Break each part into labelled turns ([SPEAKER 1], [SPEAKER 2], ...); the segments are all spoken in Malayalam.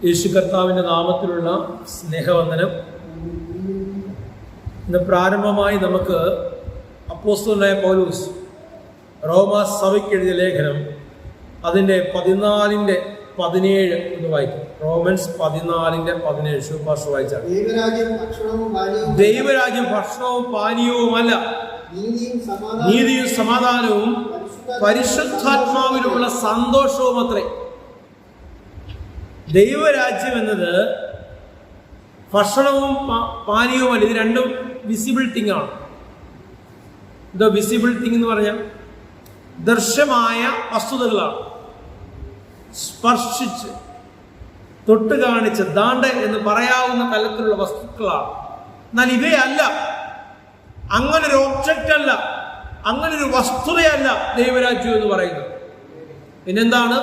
[SPEAKER 1] യേശു കർത്താവിൻ്റെ നാമത്തിലുള്ള സ്നേഹവന്ദനം. ഇന്ന് പ്രാരംഭമായി നമുക്ക് അപ്പോസ്തലനായ പൗലോസ് റോമാ സഭയ്ക്ക് എഴുതിയ ലേഖനം അതിൻ്റെ 14:17 എന്ന് വായിക്കും. റോമൻസ് 14:17 ശുഭാഷ വായിച്ചാൽ, ദൈവരാജ്യം ഭക്ഷണവും പാനീയവുമല്ല, നീതിയും സമാധാനവും പരിശുദ്ധാത്മാവിലുള്ള സന്തോഷവും അത്രേ. ദൈവരാജ്യം എന്നത് ഭക്ഷണവും പാനീയവുമല്ല, ഇത് രണ്ടും വിസിബിൾ തിങ് ആണ്. എന്തോ വിസിബിൾ തിങ് എന്ന് പറഞ്ഞാൽ ദൃശ്യമായ വസ്തുതകളാണ്, സ്പർശിച്ച് തൊട്ട് കാണിച്ച് ദാണ്ട എന്ന് പറയാവുന്ന തലത്തിലുള്ള വസ്തുക്കളാണ്. എന്നാൽ ഇവയല്ല, അങ്ങനൊരു ഒബ്ജക്റ്റ് അല്ല, അങ്ങനൊരു വസ്തുതയല്ല ദൈവരാജ്യം എന്ന് പറയുന്നത്. പിന്നെന്താണ്?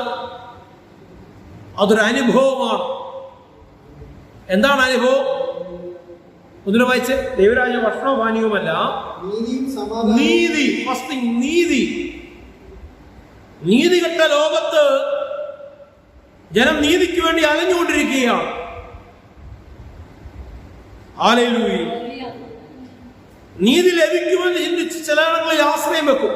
[SPEAKER 1] അതൊരു അനുഭവമാണ്. എന്താണ് അനുഭവം? ഒന്നിനു വായിച്ച്, ദൈവരാജ്യം ഭക്ഷണവും പാനീയവുമല്ല, നീതി. ഫസ്റ്റ് തിങ്, നീതി. നീതികെട്ട ലോകത്ത് ജനം നീതിക്ക് വേണ്ടി അലഞ്ഞുകൊണ്ടിരിക്കുകയാണ്. ഹല്ലേലൂയ. നീതി ലഭിക്കുമെന്ന് ചിന്തിച്ച് ചില ആളുകളിൽ ആശ്രയം വെക്കും.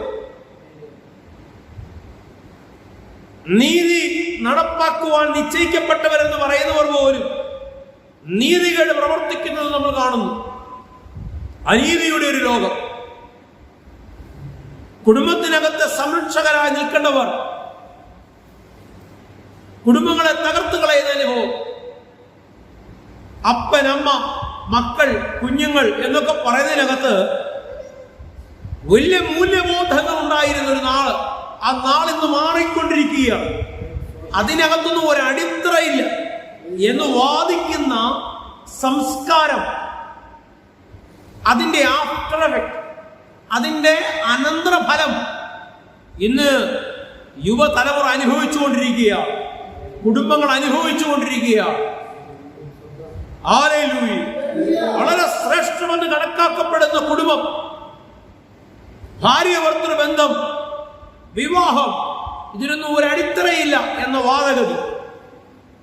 [SPEAKER 1] നീതി നടപ്പാക്കുവാൻ നിശ്ചയിക്കപ്പെട്ടവരെന്ന് പറയുന്നവർ പോലും നീതികൾ പ്രവർത്തിക്കുന്നത് നമ്മൾ കാണുന്നു. അനീതിയുടെ ഒരു ലോകം. കുടുംബത്തിനകത്ത് സംരക്ഷകരായി നിൽക്കേണ്ടവർ കുടുംബങ്ങളെ തകർത്ത് കളയുന്ന അനുഭവം. അപ്പൻ, അമ്മ, മക്കൾ, കുഞ്ഞുങ്ങൾ എന്നൊക്കെ പറയുന്നതിനകത്ത് വലിയ മൂല്യബോധങ്ങൾ ഉണ്ടായിരുന്ന ഒരു നാള്, ആ നാളിന്ന് മാറിക്കൊണ്ടിരിക്കുകയാണ്. അതിനകത്തൊന്നും ഒരടിത്തറയില്ല എന്ന് വാദിക്കുന്ന സംസ്കാരം, അതിന്റെ ആഫ്റ്റർ എഫക്ട്, അതിന്റെ അനന്തരഫലം ഇന്ന് യുവതലമുറ അനുഭവിച്ചുകൊണ്ടിരിക്കുകയാണ്, കുടുംബങ്ങൾ അനുഭവിച്ചുകൊണ്ടിരിക്കുകയാണ്. ഹല്ലേലൂയ. വളരെ ശ്രേഷ്ഠമെന്ന് കണക്കാക്കപ്പെടുന്ന കുടുംബം, ഭാര്യ ഭർത്തൃ ബന്ധം, വിവാഹം, ഇതിനൊന്നും ഒരു അടിത്തറയില്ല എന്ന വാദഗതി,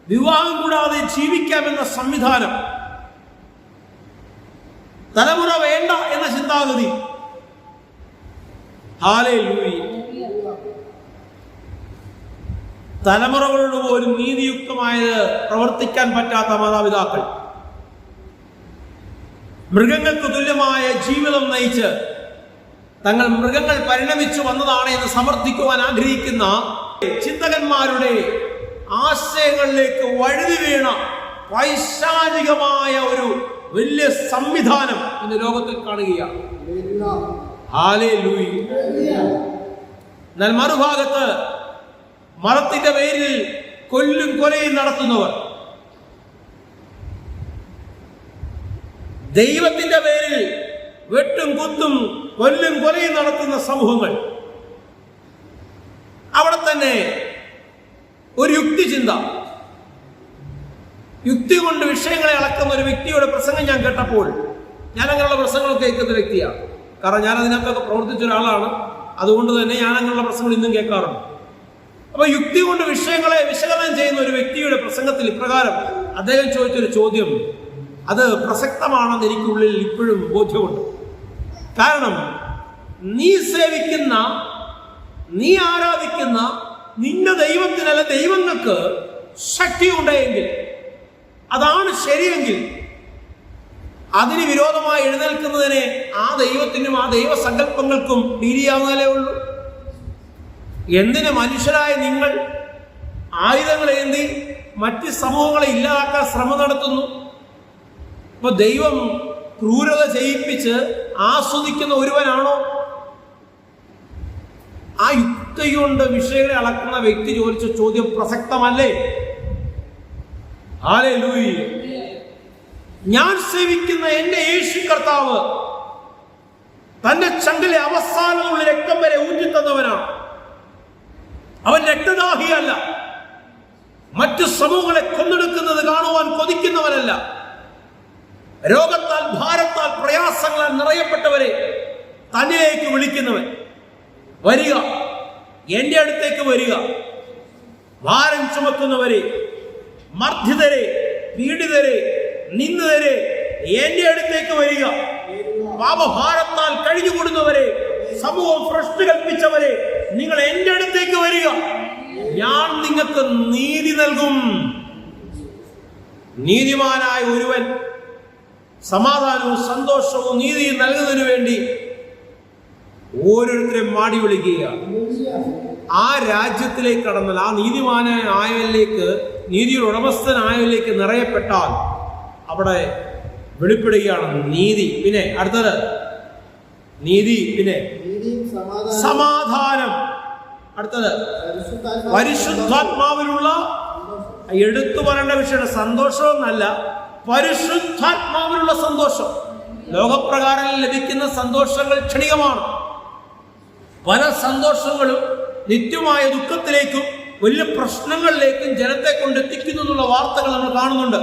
[SPEAKER 1] വിവാഹം കൂടാതെ ജീവിക്കാമെന്ന സംവിധാനം, തലമുറ വേണ്ട എന്ന ചിന്താഗതി. ഹല്ലേലൂയ. തലമുറകളോട് പോലും നീതിയുക്തമായത് പ്രവർത്തിക്കാൻ പറ്റാത്ത മാതാപിതാക്കൾ, മൃഗങ്ങൾക്ക് തുല്യമായ ജീവിതം നയിച്ച് തങ്ങൾ മൃഗങ്ങൾ പരിണമിച്ചു വന്നതാണ് എന്ന് സമർത്ഥിക്കുവാൻ ആഗ്രഹിക്കുന്ന ചിന്തകന്മാരുടെ ആശയങ്ങളിലേക്ക് വഴുതി വീണ പൈശാചികമായ ഒരു വലിയ സംവിധാനം ഇന്ന് ലോകത്തിൽ കാണുകയാണ്. ഹല്ലേലൂയ. എന്നാൽ മറുഭാഗത്ത് മതത്തിന്റെ പേരിൽ കൊല്ലും കൊലയും നടത്തുന്നവർ, ദൈവത്തിന്റെ പേരിൽ വെട്ടും കുത്തും കൊല്ലും കൊലയും നടത്തുന്ന സമൂഹങ്ങൾ. അവിടെ തന്നെ ഒരു യുക്തിചിന്ത, യുക്തി കൊണ്ട് വിഷയങ്ങളെ അളക്കുന്ന ഒരു വ്യക്തിയുടെ പ്രസംഗം ഞാൻ കേട്ടപ്പോൾ, ഞാൻ അങ്ങനെയുള്ള പ്രസംഗങ്ങൾ കേൾക്കുന്ന വ്യക്തിയാണ്. കാരണം ഞാൻ അതിനകത്തൊക്കെ പ്രവർത്തിച്ച ഒരാളാണ്. അതുകൊണ്ട് തന്നെ ഞാൻ അങ്ങനെയുള്ള പ്രസംഗങ്ങൾ ഇന്നും കേൾക്കാറുണ്ട്. അപ്പൊ യുക്തി കൊണ്ട് വിഷയങ്ങളെ വിശകലനം ചെയ്യുന്ന ഒരു വ്യക്തിയുടെ പ്രസംഗത്തിൽ ഇപ്രകാരം അദ്ദേഹം ചോദിച്ചൊരു ചോദ്യം, അത് പ്രസക്തമാണെന്ന് എനിക്കുള്ളിൽ ഇപ്പോഴും ബോധ്യമുണ്ട്. കാരണം നീ സേവിക്കുന്ന, നീ ആരാധിക്കുന്ന നിന്റെ ദൈവത്തിനല്ല ദൈവങ്ങൾക്ക് ശക്തി ഉണ്ടെങ്കിൽ, അതാണ് ശരിയെങ്കിൽ, അതിന് വിരോധമായി എഴുന്നേൽക്കുന്നതിനെ ആ ദൈവത്തിനും ആ ദൈവസങ്കല്പങ്ങൾക്കും ഡീൽ ചെയ്യാവുന്നതേ ഉള്ളൂ. എന്തിന് മനുഷ്യരായ നിങ്ങൾ ആയുധങ്ങളേന്തി മറ്റ് സമൂഹങ്ങളെ ഇല്ലാതാക്കാൻ ശ്രമം നടത്തുന്നു? ഇപ്പൊ ദൈവം ക്രൂരത ചെയ്യിപ്പിച്ച് ആസ്വദിക്കുന്ന ഒരുവനാണോ? ആ യുക്തി കൊണ്ട് വിഷയങ്ങളെ അളക്കുന്ന വ്യക്തി ചോദിച്ച ചോദ്യം പ്രസക്തമല്ലേ? ഹല്ലേലൂയ. ഞാൻ സേവിക്കുന്ന എന്റെ യേശു കർത്താവ് തന്റെ ചങ്കിലെ അവസാനമുള്ള രക്തം വരെ ഊറ്റിത്തന്നവനാണ്. അവൻ രക്തദാഹിയല്ല, മറ്റു സമൂഹങ്ങളെ കൊന്നെടുക്കുന്നത് കാണുവാൻ കൊതിക്കുന്നവനല്ല. രോഗത്താൽ, ഭാരത്താൽ, പ്രയാസങ്ങളാൽ നിറയപ്പെട്ടവരെ തന്നിലേക്ക് വിളിക്കുന്നവൻ. വരിക, എന്റെ അടുത്തേക്ക് വരിക, ഭാരം ചുമക്കുന്നവരെ, മർദ്ദിതരെ, പീഡിതരെ, നിന്ദിതരെ എന്റെ അടുത്തേക്ക് വരിക. പാപഭാരത്താൽ കഴിഞ്ഞുകൂടുന്നവരെ, സമൂഹം ഭ്രഷ്ട് കൽപ്പിച്ചവരെ, നിങ്ങൾ എന്റെ അടുത്തേക്ക് വരിക. ഞാൻ നിങ്ങൾക്ക് നീതി നൽകും. നീതിമാനായ ഒരുവൻ സമാധാനവും സന്തോഷവും നീതിയും നൽകുന്നതിനു വേണ്ടി ഓരോരുത്തരെയും മാടി വിളിക്കുക. ആ രാജ്യത്തിലേക്ക് കടന്നാൽ, ആ നീതിമാനായവനിലേക്ക്, നീതിയുടെ ഉടമസ്ഥനായവനിലേക്ക് നിറയപ്പെട്ടാൽ അവിടെ വെളിപ്പെടുകയാണ് നീതി. പിന്നെ അടുത്തത് നീതി, പിന്നെ സമാധാനം. അടുത്തത് പരിശുദ്ധാത്മാവിലുള്ള, എടുത്തു പറയേണ്ട വിഷയമാണ്. സന്തോഷമെന്നല്ല, പരിശുദ്ധാത്മാവിലുള്ള സന്തോഷം. ലോകപ്രകാരം ലഭിക്കുന്ന സന്തോഷങ്ങൾ ക്ഷണികമാണ്. പല സന്തോഷങ്ങളും നിത്യമായ ദുഃഖത്തിലേക്കും വലിയ പ്രശ്നങ്ങളിലേക്കും ജനത്തെ കൊണ്ടെത്തിക്കുന്നു എന്നുള്ള വാർത്തകൾ നമ്മൾ കാണുന്നുണ്ട്,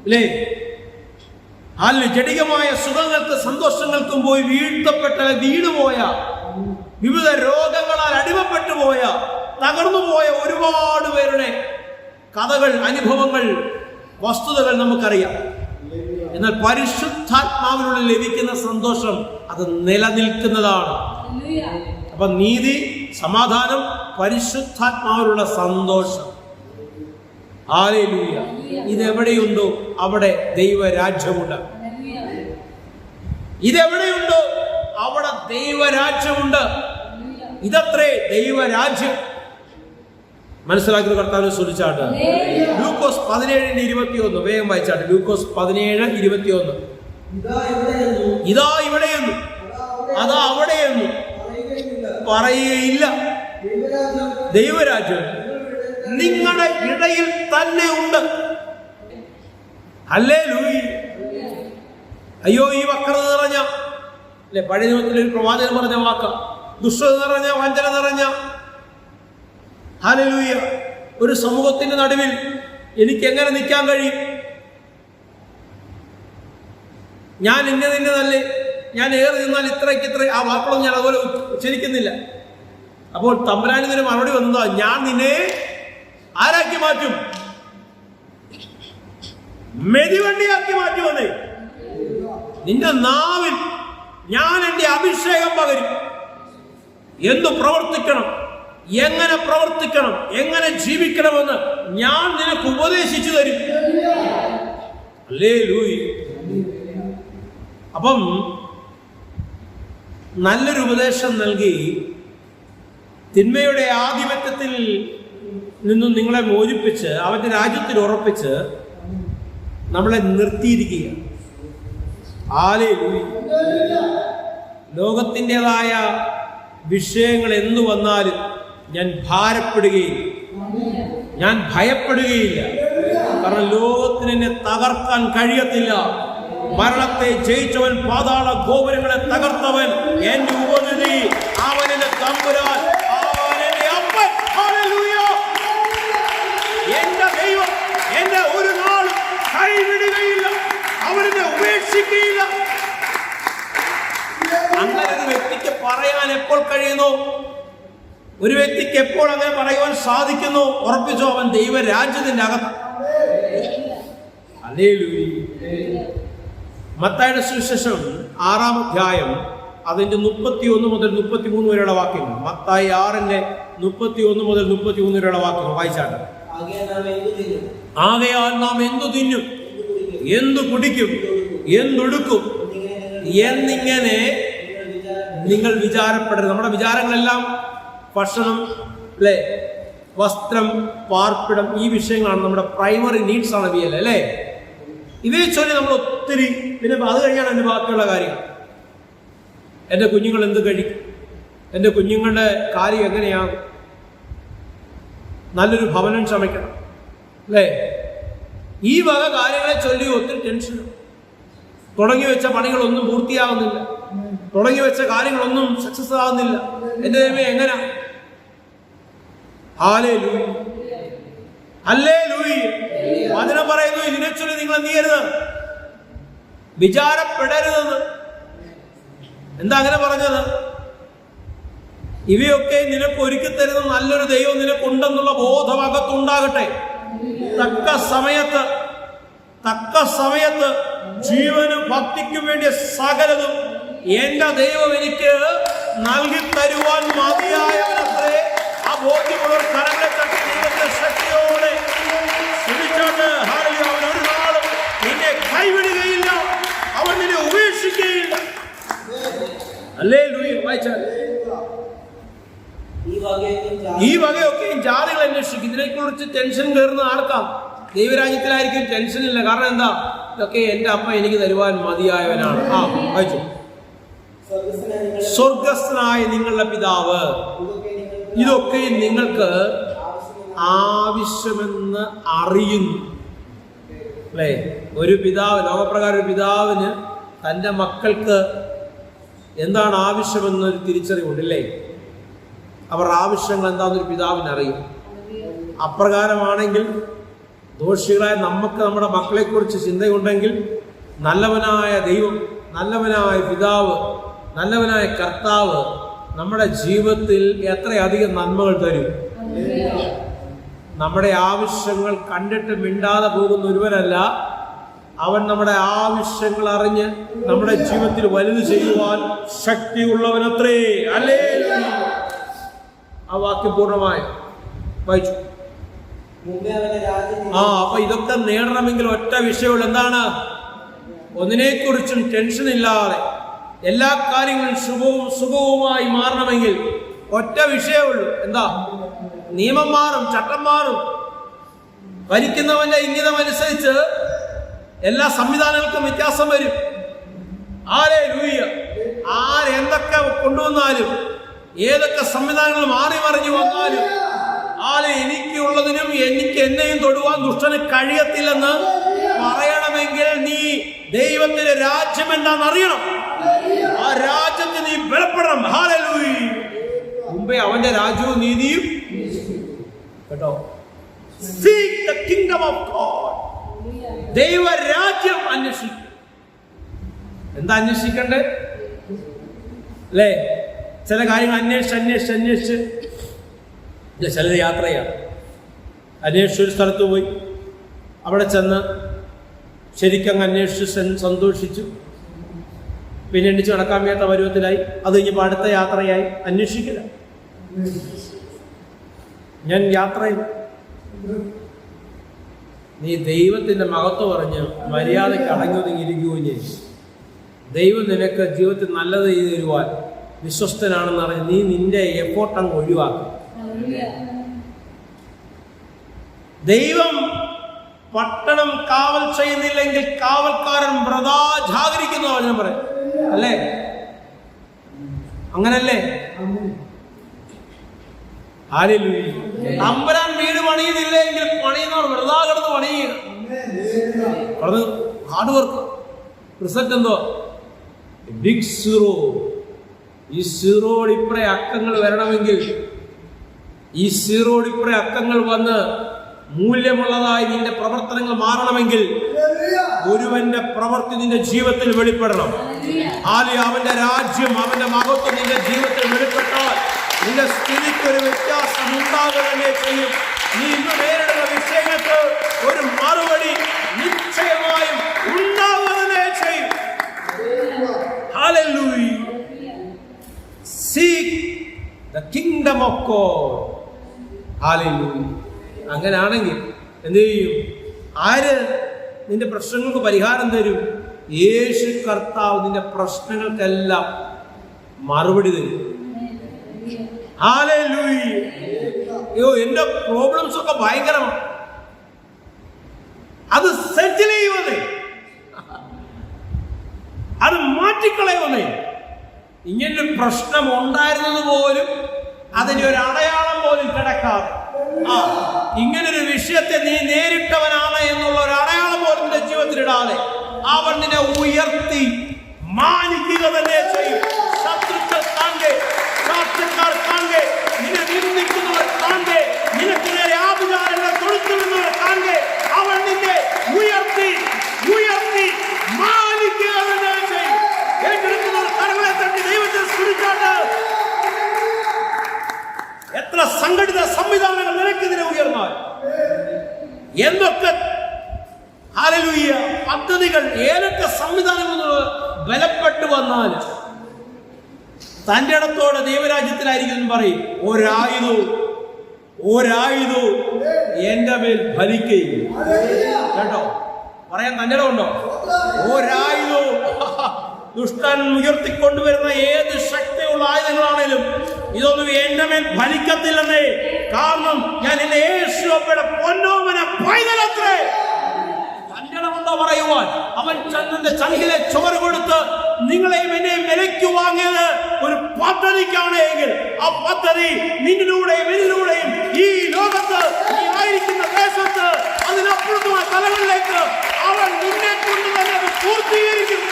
[SPEAKER 1] അല്ലേ? അതിൽ ജടികമായ സുഖങ്ങൾക്ക് സന്തോഷങ്ങൾക്കും പോയി വീണുപോയ, വിവിധ രോഗങ്ങളാൽ അടിമപ്പെട്ടു പോയ, തകർന്നുപോയ ഒരുപാട് പേരുടെ കഥകൾ, അനുഭവങ്ങൾ, വസ്തുതകൾ നമുക്കറിയാം. എന്നാൽ പരിശുദ്ധാത്മാവിലൂടെ ലഭിക്കുന്ന സന്തോഷം അത് നിലനിൽക്കുന്നതാണ്. അപ്പൊ നീതി, സമാധാനം, പരിശുദ്ധാത്മാവിലുള്ള സന്തോഷം. ഹല്ലേലൂയ. ഇതെവിടെയുണ്ടോ അവിടെ ദൈവരാജ്യമുണ്ട്. ഇതെവിടെയുണ്ടോ അവിടെ ദൈവരാജ്യമുണ്ട്. ഇതത്രേ ദൈവരാജ്യം. മനസ്സിലാക്കുന്ന കർത്താവിനെ സ്തുതിച്ചാട്ട്. ലൂക്കോസ് 17:21 വേഗം വായിച്ചാട്ട്. ലൂക്കോസ് 17:21. ഇതാ ഇവിടെയെന്നു അതാ അവിടെയെന്നു പറയുകയില്ല. ദൈവരാജ്യം നിങ്ങളുടെ ഇടയിൽ തന്നെ ഉണ്ട്. ഹല്ലേലൂയ. അയ്യോ, ഈ വക്രത നിറഞ്ഞ, അല്ലെ, പഴയ നിയമത്തിൽ ഒരു പ്രവാചകൻ പറഞ്ഞ വാക്ക, ദുഷ്ടത നിറഞ്ഞ, വഞ്ചന നിറഞ്ഞ, ഹല്ലേലൂയ, ഒരു സമൂഹത്തിന്റെ നടുവിൽ എനിക്ക് എങ്ങനെ നിൽക്കാൻ കഴിയും? ഞാൻ ഇന്നതല്ലേ, ഞാൻ ഏറി നിന്നാൽ ഇത്ര, ആ വാക്കുകളും ഞാൻ അതുപോലെ ഉച്ചരിക്കുന്നില്ല. അപ്പോൾ തമ്പുരാനിന് മറുപടി വന്നതാ, ഞാൻ നിന്നെ ആരാക്കി മാറ്റും? മെതിവണ്ടിയാക്കി മാറ്റുമെന്നേ. നിന്റെ നാവിൽ ഞാൻ എന്റെ അഭിഷേകം പകരും. എന്തു പ്രവർത്തിക്കണം, എങ്ങനെ പ്രവർത്തിക്കണം, എങ്ങനെ ജീവിക്കണമെന്ന് ഞാൻ നിനക്ക് ഉപദേശിച്ചു തരും. ഹല്ലേലൂയ. അപ്പം നല്ലൊരു ഉപദേശം നൽകി തിന്മയുടെ ആധിപത്യത്തിൽ നിന്നും നിങ്ങളെ മോചിപ്പിച്ച് അവന്റെ രാജ്യത്തിൽ ഉറപ്പിച്ച് നമ്മളെ നിർത്തിയിരിക്കുക. ഹല്ലേലൂയ. ലോകത്തിൻ്റെതായ വിഷയങ്ങൾ എന്തു വന്നാലും ഞാൻ ഭാരപ്പെടുകയില്ല, ഞാൻ ഭയപ്പെടുകയില്ല. കാരണം ലോകത്തിന് എന്നെ തകർക്കാൻ കഴിയത്തില്ല. മരണത്തെ ജയിച്ചവൻ, പാതാള ഗോപുരങ്ങളെ തകർത്തവൻ എന്റെ ഉപനിധി, അവനെ തമ്പുരാൻ, അവനെ അപ്പൻ. ഹല്ലേലൂയ. എന്റെ ദൈവം എന്നെ ഒരു നാൾ കൈവിടുകയില്ല, അവനെ ഉപേക്ഷിക്കുകയില്ല. അങ്ങനെ ഒരു വ്യക്തിക്ക് പറയാൻ എപ്പോൾ കഴിയുന്നു? ഒരു വ്യക്തിക്ക് എപ്പോൾ അങ്ങനെ പറയുവാൻ സാധിക്കുന്നു? ഉറപ്പിച്ചോ, അവൻ ദൈവരാജ്യത്തിന്റെ അകത്ത്. ഹല്ലേലൂയ. മത്തായിയുടെ സുവിശേഷം 6-ാം അധ്യായം അതിന്റെ 31 മുതൽ 33 വരെയുള്ള വാക്യങ്ങൾ. മത്തായി 6:31 മുതൽ 33 വരെയുള്ള വാക്യങ്ങൾ വായിച്ചാണ്. ആകയാൽ നാം എന്തു തിന്നും, എന്തു കുടിക്കും, എന്തൊടുക്കും എന്നിങ്ങനെ നിങ്ങൾ വിചാരപ്പെടരുത്. നമ്മുടെ വിചാരങ്ങളെല്ലാം ഭക്ഷണം, അല്ലെ, വസ്ത്രം, പാർപ്പിടം, ഈ വിഷയങ്ങളാണ് നമ്മുടെ പ്രൈമറി നീഡ്സ് ആണ് ഇവയല്ലേ, അല്ലേ? ഇവയെ ചൊല്ലി നമ്മൾ ഒത്തിരി, പിന്നെ അത് കഴിഞ്ഞാണ് എൻ്റെ ബാക്കിയുള്ള കാര്യങ്ങൾ. എൻ്റെ കുഞ്ഞുങ്ങൾ എന്ത് കഴിക്കും, എൻ്റെ കുഞ്ഞുങ്ങളുടെ കാര്യം എങ്ങനെയാകും, നല്ലൊരു ഭവനം ചമയ്ക്കണം, അല്ലേ? ഈ വക കാര്യങ്ങളെ ചൊല്ലി ഒത്തിരി ടെൻഷൻ. തുടങ്ങി വെച്ച പണികളൊന്നും പൂർത്തിയാകുന്നില്ല, തുടങ്ങി വെച്ച കാര്യങ്ങളൊന്നും സക്സസ് ആകുന്നില്ല. എൻ്റെ ദൈവമേ, എങ്ങനെ? Hallelujah, hallelujah. വചനം പറയുന്നു, ഇതിനെ ചൊല്ലി നിങ്ങൾ എന്ത് ചെയ്യരുത്, വിചാരപ്പെടരുതെന്ന്. എന്താ അങ്ങനെ പറഞ്ഞത്? ഇവയൊക്കെ നിനക്ക് ഒരുക്കി തരുന്ന നല്ലൊരു ദൈവം നിനക്കുണ്ടെന്നുള്ള ബോധം അകത്തുണ്ടാകട്ടെ. തക്ക സമയത്ത് ജീവനും ഭക്തിക്കും വേണ്ടിയ സകലതും എന്റെ ദൈവം എനിക്ക് നൽകി തരുവാൻ മതിയായവനത്രേ. ആ ബോധ്യമുള്ളവർ കരങ്ങളെ തട്ടി ദൈവത്തിന്റെ ശക്തിയോടെ സ്തുതിച്ചോട്ട് ഹല്ലേലൂയ. അവൻ ഒരു നാളും നിന്നെ കൈവിടുകയില്ല, അവൻ നിന്നെ ഉപേക്ഷിക്കുകയില്ല. ഹല്ലേലൂയ. വായിച്ചാൽ ഈ വകയൊക്കെയും ജാതികൾ അന്വേഷിക്കും. ഇതിനെക്കുറിച്ച് ടെൻഷൻ കയറുന്ന ആൾക്കാം. ദൈവരാജ്യത്തിലായിരിക്കും ടെൻഷൻ ഇല്ല. കാരണം എന്താ? ഇതൊക്കെ എന്റെ അപ്പ എനിക്ക് തരുവാൻ മതിയായവനാണ്. വായിച്ചു. സ്വർഗസ്ഥനായ നിങ്ങളുടെ പിതാവ് ഇതൊക്കെ നിങ്ങൾക്ക് ആവശ്യമെന്ന് അറിയുന്നു. അല്ലേ? ഒരു പിതാവ്, ലോകപ്രകാരം ഒരു പിതാവിന് തൻ്റെ മക്കൾക്ക് എന്താണ് ആവശ്യമെന്നൊരു തിരിച്ചറിവുണ്ടല്ലേ? അവർ ആവശ്യങ്ങൾ എന്താണെന്നൊരു പിതാവിന് അറിയും. അപ്രകാരമാണെങ്കിൽ ദോഷികളായ നമുക്ക് നമ്മുടെ മക്കളെക്കുറിച്ച് ചിന്തയുണ്ടെങ്കിൽ നല്ലവനായ ദൈവം, നല്ലവനായ പിതാവ്, നല്ലവനായ കർത്താവ് നമ്മുടെ ജീവിതത്തിൽ എത്രയധികം നന്മകൾ തരും. നമ്മുടെ ആവശ്യങ്ങൾ കണ്ടിട്ട് മിണ്ടാതെ പോകുന്ന ഒരുവനല്ല അവൻ. നമ്മുടെ ആവശ്യങ്ങൾ അറിഞ്ഞ് നമ്മുടെ ജീവിതത്തിൽ വലുത് ചെയ്യുവാൻ ശക്തിയുള്ളവനത്രേ. ഹല്ലേലൂയ. ആ വാക്യം പൂർണ്ണമായി വായിച്ചു. അപ്പൊ ഇതൊക്കെ നേടണമെങ്കിൽ ഒറ്റ വിഷയമുള്ളൂ. എന്താണ്? ഒന്നിനെക്കുറിച്ചും ടെൻഷൻ ഇല്ലാതെ എല്ലാ കാര്യങ്ങളും ശുഭവും സുഖവുമായി മാറണമെങ്കിൽ ഒറ്റ വിഷയമുള്ളൂ. എന്താ? നിയമം മാറും, ചട്ടം മാറും. ഭരിക്കുന്നവന്റെ ഇംഗിതമനുസരിച്ച് എല്ലാ സംവിധാനങ്ങൾക്കും വ്യത്യാസം വരും. ഹല്ലേലൂയ. ആരെന്തൊക്കെ കൊണ്ടുവന്നാലും, ഏതൊക്കെ സംവിധാനങ്ങൾ മാറി മറിഞ്ഞു വന്നാലും, എനിക്കുള്ളതിനും എനിക്ക് എന്നെയും തൊടുവാൻ ദുഷ്ടന് കഴിയത്തില്ലെന്ന് പറയണമെങ്കിൽ നീ ദൈവത്തിന്റെ രാജ്യം എന്താണെന്ന് അറിയണം. ആ രാജ്യത്തിന് നീ ബലപ്പെടണം. ഹല്ലേലൂയ. മുമ്പേ അവന്റെ രാജ്യവും നീതിയും കേട്ടോ. Seek the kingdom of God. ദൈവരാജ്യം അന്വേഷിക്കും. എന്താ അന്വേഷിക്കണ്ടേ? അല്ലേ? ചില കാര്യങ്ങൾ അന്വേഷിച്ച് ചിലത് യാത്ര ചെയ്യാം. അന്വേഷിച്ചൊരു സ്ഥലത്ത് പോയി അവിടെ ചെന്ന് ശരിക്കങ്ങ് അന്വേഷിച്ച് സന്തോഷിച്ചു. പിന്നെ എണ്ണിച്ച് നടക്കാൻ വയ്യാത്ത പരുവത്തിലായി. അത് കഴിഞ്ഞപ്പോൾ അടുത്ത യാത്രയായി. അന്വേഷിക്കില്ല. ഞാൻ യാത്ര ചെയ്തു. നീ ദൈവത്തിന്റെ മഹത്വം പറഞ്ഞ് മര്യാദയ്ക്ക് അടങ്ങുകയും ചെയ്യും. ദൈവം നിനക്ക് ജീവിതത്തിൽ നല്ലത് ചെയ്തു തരുവാൻ വിശ്വസ്തനാണെന്ന് പറഞ്ഞ് നീ നിന്റെ എഫോർട്ട് അങ്ങ് ഒഴിവാക്കും. ദൈവം പട്ടണം കാവൽ ചെയ്യുന്നില്ലെങ്കിൽ കാവൽക്കാരൻ വ്രതാ ജാഗരിക്കുന്ന വചനം പറയും. അല്ലേ? അങ്ങനല്ലേ? ഹല്ലേലൂയ. തമ്പുരാൻ വീട് പണിയുന്നില്ലെങ്കിൽ പണിയുന്നവർ വ്രതാ കിടന്ന് പണിയുക. Hard work. റിസൾട്ട് എന്തോ? Big zero. ഈ സീറോട് ഇപ്പറേ അക്കങ്ങൾ വരണമെങ്കിൽ, ഈ സീറോട് ഇപ്പറേ അക്കങ്ങൾ വന്ന് മൂല്യമുള്ളതായി നിന്റെ പ്രവർത്തനങ്ങൾ മാറണമെങ്കിൽ ഒരുവന്റെ പ്രവൃത്തി നിന്റെ ജീവിതത്തിൽ വെളിപ്പെടണം. അവന്റെ രാജ്യം, അവന്റെ മഹത്വം നിന്റെ ജീവിതത്തിൽ വെളിപ്പെട്ടാൽ നിന്റെ സ്ഥിതിക്ക് ഒരു വ്യത്യാസം ഉണ്ടാകുക തന്നെ ചെയ്യും. നീ ഇന്ന് നേരിടുന്ന വിഷയങ്ങൾക്ക് ഒരു മറുപടി നിശ്ചയമായും ഉണ്ടാവുക തന്നെ ചെയ്യും. Hallelujah. Seek the kingdom of God. Hallelujah. അങ്ങനാണെങ്കിൽ എന്ത് ചെയ്യും? ആര് നിന്റെ പ്രശ്നങ്ങൾക്ക് പരിഹാരം തരും? യേശു കർത്താവ് നിന്റെ പ്രശ്നങ്ങൾക്കെല്ലാം മറുപടി തരും. ഹല്ലേലൂയ. അയ്യോ, എന്റെ പ്രോബ്ലംസ് ഒക്കെ ഭയങ്കരമാണ്. അത് സെറ്റിൽ ചെയ്യുവന്നേ, അത് മാറ്റിക്കളയുവന്നേ. ഇങ്ങനൊരു പ്രശ്നം ഉണ്ടായിരുന്നത് പോലും അതിന്റെ ഒരു അടയാളം പോലും കിടക്കാതെ, ഇങ്ങനൊരു വിഷയത്തെ നീ നേരിട്ടവനാണ് എന്നുള്ള ഒരു അടയാളം പോലും നിന്റെ ജീവിതത്തിലിടാതെ അവൻ നിന്നെ ഉയർത്തി മാനിക്കുക തന്നെ ചെയ്യും. ശത്രുക്കൾ കാണെ, ശാസ്ത്രക്കാർ കാണെ, നിന്നെ നിന്ദിക്കുന്നവർ കാണെ, നിനക്ക് നേരെ ആഭിചാരങ്ങൾ തൊടുത്തുവെന്നവർ കാണെ, അവൻ നിന്നെ ഉയർത്തി ഉയർത്തി മാനിക്കുക തന്നെ ചെയ്യും. ഏറ്റെടുക്കുന്നവർ കരങ്ങളെ തട്ടി ദൈവത്തെ സ്തുതിച്ചാട്ട്. എത്ര സംഘടിത സംവിധാനങ്ങൾ നിനക്കെതിരെ ഉയർന്നാൽ എന്തൊക്കെ ഹല്ലേലൂയ പദ്ധതികൾ, ഏതൊക്കെ സംവിധാനങ്ങൾ ബലപ്പെട്ടു വന്നാൽ തന്റെ ഇടത്തോടെ ദൈവരാജ്യത്തിലായിരിക്കും പറയും, ഒരായുധവും എന്റെ മേൽ ഫലിക്കുകയും. കേട്ടോ, പറയാൻ തന്റെ ഇടമുണ്ടോ? ഒരായുധവും ദുഷ്ടൻ ഉയർത്തിക്കൊണ്ടുവരുന്ന ഏത് ശക്തിയുള്ള ആയുധങ്ങളാണേലും ഇതൊന്നും എന്റെ മേൽ ഫലിക്കത്തില്ലെന്നേ. കാരണം ഞാൻ എന്റെ യേശുവപ്പയുടെ പൊന്നോമന പൈതലത്രേ. തന്റെടമുണ്ടോ പറയുവാൻ? അവൻ ചന്ദ്രന്റെ ചങ്കിലെ ചോറ് കൊടുത്ത് നിങ്ങളെയും എന്നെയും വിലയ്ക്ക് വാങ്ങിയത് ഒരു പദ്ധതിക്കാണ് എങ്കിൽ ആ പദ്ധതി നിന്നിലൂടെയും എന്നിലൂടെയും ഈ ലോകത്ത്, ഈ ആയിരിക്കുന്ന ദേശത്ത്, അതിനപ്പുറത്തുള്ള തലങ്ങളിലേക്ക് അവൻ നിന്നെ കൊണ്ട് തന്നെ അത് പൂർത്തീകരിക്കും.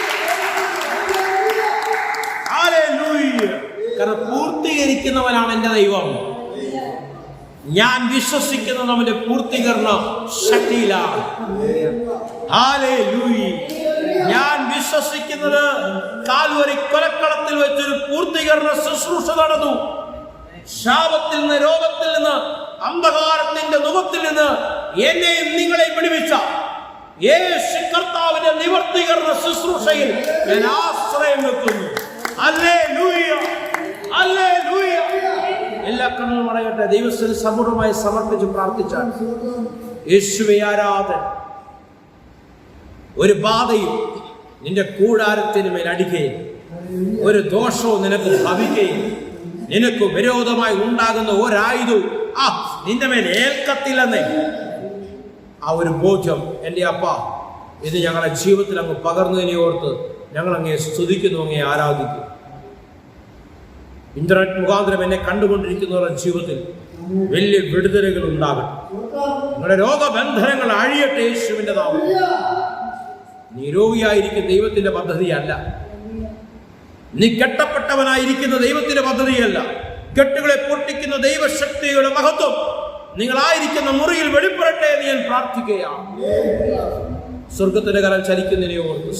[SPEAKER 1] കാരണം പൂർത്തീകരിക്കുന്നവനാണ് എന്റെ ദൈവം. ഞാൻ വിശ്വസിക്കുന്നത് അവന്റെ പൂർത്തീകരണ ശക്തിയിലാണ്. ഹല്ലേലൂയ. ഞാൻ വിശ്വസിക്കുന്നത് കാൽവരി കൊലക്കളത്തിൽ വെച്ചൊരു പൂർത്തീകരണ ശുശ്രൂഷ നടന്നു. ശാപത്തിൽ നിന്ന്, രോഗത്തിൽ നിന്ന്, അന്ധകാരത്തിന്റെ മുഖത്തിൽ നിന്ന് എന്നെയും നിങ്ങളെയും വിടുവിച്ച യേശു കർത്താവിന്റെ നിവർത്തീകരണ ശുശ്രൂഷയിൽ ഞാൻ ആശ്രയം വെക്കുന്നു. Hallelujah, hallelujah. എല്ലാ കണ്ണുകളും അടയട്ടെ. ദൈവത്തിന് സമ്പൂർണ്ണമായി സമർപ്പിച്ച് പ്രാർത്ഥിച്ചാൽ യേശുവേ ആരാധന. ഒരു ബാധയും നിന്റെ കൂടാരത്തിന് മേൽ അടിക്കുകയും ഒരു ദോഷവും നിനക്ക് ഭവിക്കുകയും നിനക്ക് വിരോധമായി ഉണ്ടാകുന്ന ഒരായുധവും നിന്റെ മേൽ ഏൽക്കത്തില്ലെന്നേ. ആ ഒരു ബോധ്യം എൻ്റെ അപ്പ ഇത് ഞങ്ങളുടെ ജീവിതത്തിൽ അങ്ങ് പകർന്നതിനെ ഓർത്ത് ഞങ്ങൾ അങ്ങേ സ്തുതിക്കുന്നു, അങ്ങേ ആരാധിക്കുന്നു. ഇന്റർനെറ്റ് മുഖാന്തരം എന്നെ കണ്ടുകൊണ്ടിരിക്കുന്നവരുടെ ജീവിതത്തിൽ വലിയ വിടുതലുകൾ ഉണ്ടാകട്ടെ. നിങ്ങളുടെ രോഗബന്ധനങ്ങൾ അഴിയട്ടെ യേശുവിന്റെ നാമത്തിൽ. നീ രോഗിയായിരിക്കുന്ന ദൈവത്തിന്റെ പദ്ധതിയല്ല. നീ കെട്ടപ്പെട്ടവനായിരിക്കുന്ന ദൈവത്തിന്റെ പദ്ധതിയല്ല. കെട്ടുകളെ പൊട്ടിക്കുന്ന ദൈവശക്തിയുടെ മഹത്വം നിങ്ങളായിരിക്കുന്ന മുറിയിൽ വെളിപ്പെടട്ടെ എന്ന് ഞാൻ പ്രാർത്ഥിക്കുകയാണ്. സ്വർഗത്തിന്റെ കരം ചലിക്കുന്നതിനെ ഓർത്ത്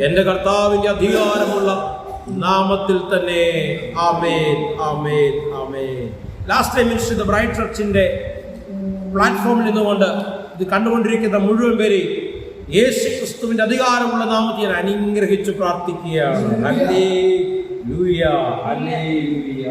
[SPEAKER 1] എന്റെ കർത്താവിന്റെ അധികാരമുള്ള നാമത്തിൽ തന്നെ ആമേൻ, ആമേൻ, ആമേൻ. Last time minister the bright ചർച്ചിന്റെ പ്ലാറ്റ്ഫോമിൽ നിന്നുകൊണ്ട് ഇത് കണ്ടുകൊണ്ടിരിക്കുന്ന മുഴുവൻ പേരെയും യേശു ക്രിസ്തുവിന്റെ അധികാരമുള്ള നാമത്തിൽ ഞാൻ അനുഗ്രഹിച്ചു പ്രാർത്ഥിക്കുകയാണ്. Hallelujah, hallelujah.